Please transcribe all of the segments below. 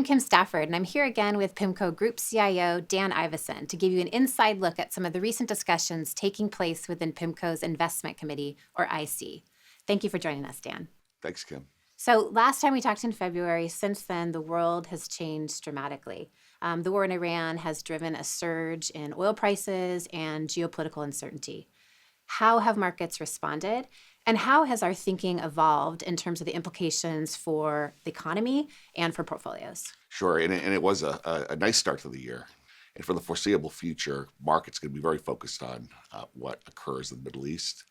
I'm Kim Stafford, and I'm here again with PIMCO Group CIO Dan Ivascyn to give you an inside look at some of the recent discussions taking place within PIMCO's Investment Committee, or IC. Thank you for joining us, Dan. Thanks, Kim. So last time we talked in February, since then, the world has changed dramatically. The war in Iran has driven a surge in oil prices and geopolitical uncertainty. How have markets responded? And how has our thinking evolved in terms of the implications for the economy and for portfolios? Sure, and it was a nice start to the year. And for the foreseeable future, markets going to be very focused on what occurs in the Middle East.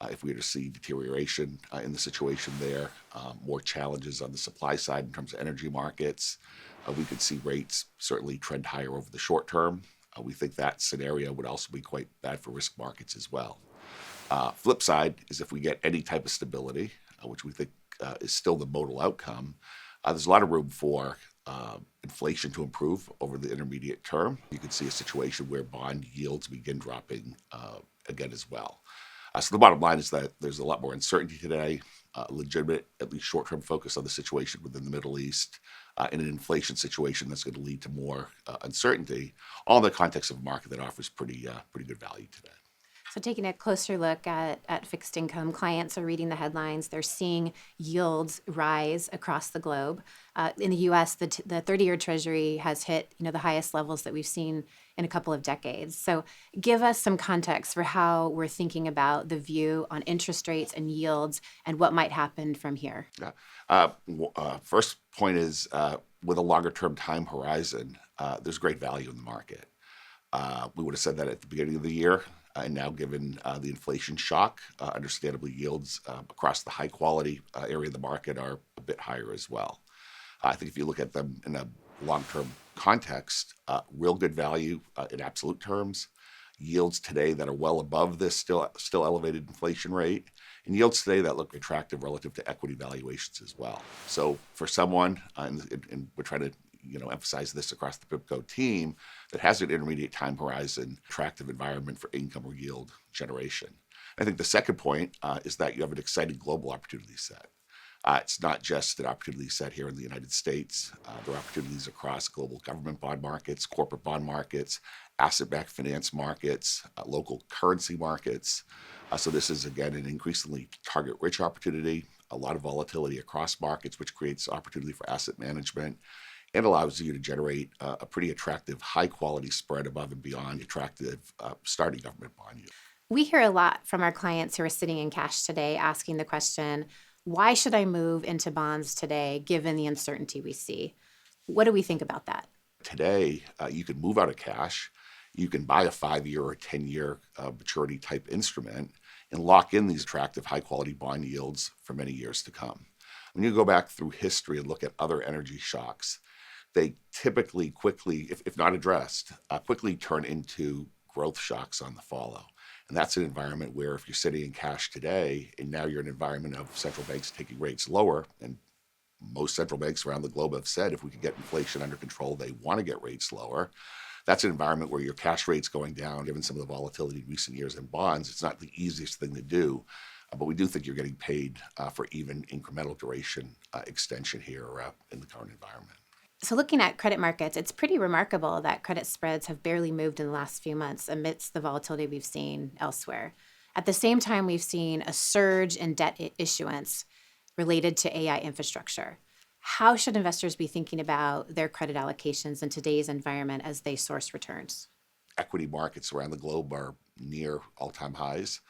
If we were to see deterioration in the situation there, more challenges on the supply side in terms of energy markets, we could see rates certainly trend higher over the short term. We think that scenario would also be quite bad for risk markets as well. Flip side is if we get any type of stability, which we think is still the modal outcome, there's a lot of room for inflation to improve over the intermediate term. You could see a situation where bond yields begin dropping again as well. So the bottom line is that there's a lot more uncertainty today, legitimate, at least short-term focus on the situation within the Middle East, in an inflation situation that's going to lead to more uncertainty, all in the context of a market that offers pretty good value today. So taking a closer look at fixed income, clients are reading the headlines. They're seeing yields rise across the globe. In the U.S., the 30-year Treasury has hit the highest levels that we've seen in a couple of decades. So give us some context for how we're thinking about the view on interest rates and yields and what might happen from here. Yeah. First point is with a longer-term time horizon, there's great value in the market. We would have said that at the beginning of the year. And now, given the inflation shock, understandably, yields across the high-quality area of the market are a bit higher as well. I think if you look at them in a long-term context, real good value in absolute terms, yields today that are well above this still elevated inflation rate, and yields today that look attractive relative to equity valuations as well. So for someone, and we're trying to emphasize this across the PIMCO team, that has an intermediate time horizon, attractive environment for income or yield generation. I think the second point is that you have an exciting global opportunity set. It's not just an opportunity set here in the United States. There are opportunities across global government bond markets, corporate bond markets, asset-backed finance markets, local currency markets. So this is, again, an increasingly target-rich opportunity, a lot of volatility across markets, which creates opportunity for asset management and allows you to generate a pretty attractive high-quality spread above and beyond attractive starting government bond yield. We hear a lot from our clients who are sitting in cash today asking the question, why should I move into bonds today given the uncertainty we see? What do we think about that? Today, you can move out of cash. You can buy a 5-year or 10-year maturity type instrument and lock in these attractive high-quality bond yields for many years to come. When you go back through history and look at other energy shocks, they typically quickly, if not addressed, quickly turn into growth shocks on the follow. And that's an environment where if you're sitting in cash today, and now you're in an environment of central banks taking rates lower, and most central banks around the globe have said if we can get inflation under control, they want to get rates lower. That's an environment where your cash rate's going down, given some of the volatility in recent years in bonds. It's not the easiest thing to do, but we do think you're getting paid for even incremental duration extension here in the current environment. So looking at credit markets, it's pretty remarkable that credit spreads have barely moved in the last few months amidst the volatility we've seen elsewhere. At the same time, we've seen a surge in debt issuance related to AI infrastructure. How should investors be thinking about their credit allocations in today's environment as they source returns? Equity markets around the globe are near all-time highs.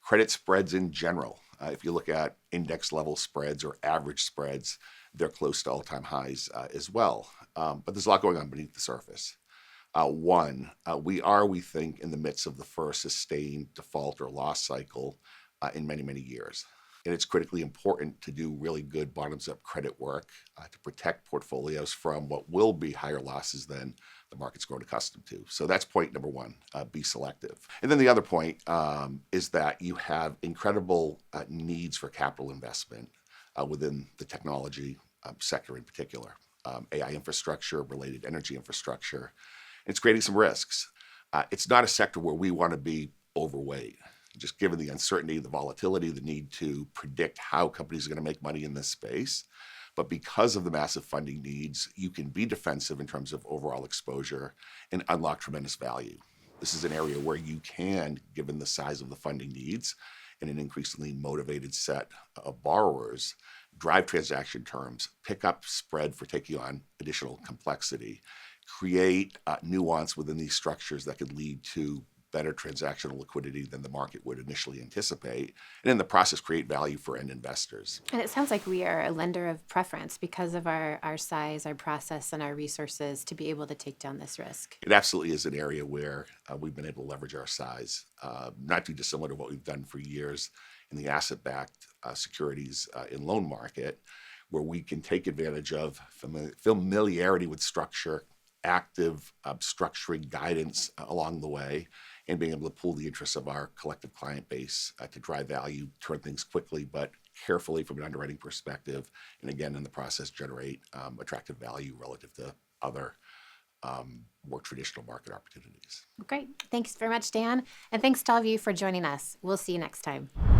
Credit spreads in general, if you look at index level spreads or average spreads, they're close to all-time highs as well. But there's a lot going on beneath the surface. We think, in the midst of the first sustained default or loss cycle in many, many years. And it's critically important to do really good bottoms-up credit work to protect portfolios from what will be higher losses than the market's grown accustomed to. So that's point number one, be selective. And then the other point is that you have incredible needs for capital investment within the technology sector in particular, AI infrastructure, related energy infrastructure. It's creating some risks. It's not a sector where we want to be overweight. Just given the uncertainty, the volatility, the need to predict how companies are going to make money in this space. But because of the massive funding needs, you can be defensive in terms of overall exposure and unlock tremendous value. This is an area where you can, given the size of the funding needs and an increasingly motivated set of borrowers, drive transaction terms, pick up spread for taking on additional complexity, create nuance within these structures that could lead to better transactional liquidity than the market would initially anticipate, and in the process create value for end investors. And it sounds like we are a lender of preference because of our size, our process, and our resources to be able to take down this risk. It absolutely is an area where we've been able to leverage our size, not too dissimilar to what we've done for years in the asset-backed securities in loan market, where we can take advantage of familiarity with structure, active structuring guidance along the way, and being able to pool the interests of our collective client base to drive value, turn things quickly, but carefully from an underwriting perspective, and again, in the process, generate attractive value relative to other more traditional market opportunities. Great. Thanks very much, Dan. And thanks to all of you for joining us. We'll see you next time.